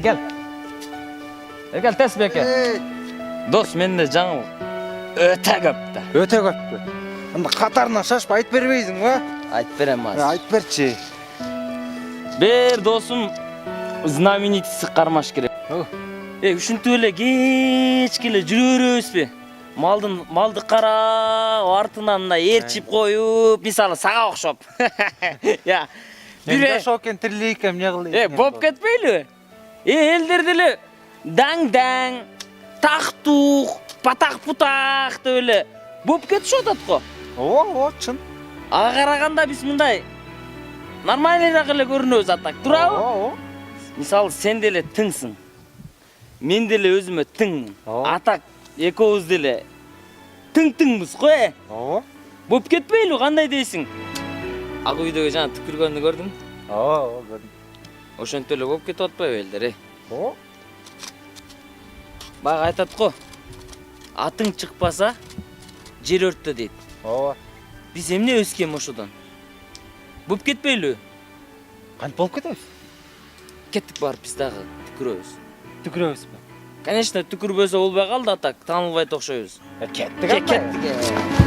Gel. Gel Tesbeke. Дос, менде жаңыл өте көп та. Өте көп пе? Анда қатарынан шашпа айтып бербейсің ба? Айтып берем аз. Айтып берші. Бер досым знаменитісі қармаш керек. Үшінті өле кечкеле жүрө беребиз бе? Малды қарап, артынан мына ерчип қойып, мисалы саға оқшоп. Я. Мен шокен тірлейкем не қылайын. Боп кетпейлі? Елдерділі даң-даң, тақ-туқ, патақ-путақ өлі. Боп кетші отат қо? О, чын. Аға қарағанда біз мұндай нормальнырақ еле көрінөбүз атак. Турабы? Мисалы сен деле тыңсың. Мен деле өзіме тыңмын. Атак экөөбүз деле тың-тыңбыз қой. Боп кетпейлі, қандай дейсің? Ақ үйдегі жаңа түкіргенді көрдің? Көрдім. Ошентөле боп кетіп атпай елдер, Бақ айтат қо, атың шықпаса, жер өртті дейді. Біз емне өскем ошодан? Боп кетпейлі? Қант болып кетеміз? Кеттік барып біз дағы түкірөбіз. Түкірөбіз бе? Конечно, түкірбөсі олбай қалды атак, танылбай тоқшойбыз. Кеттік.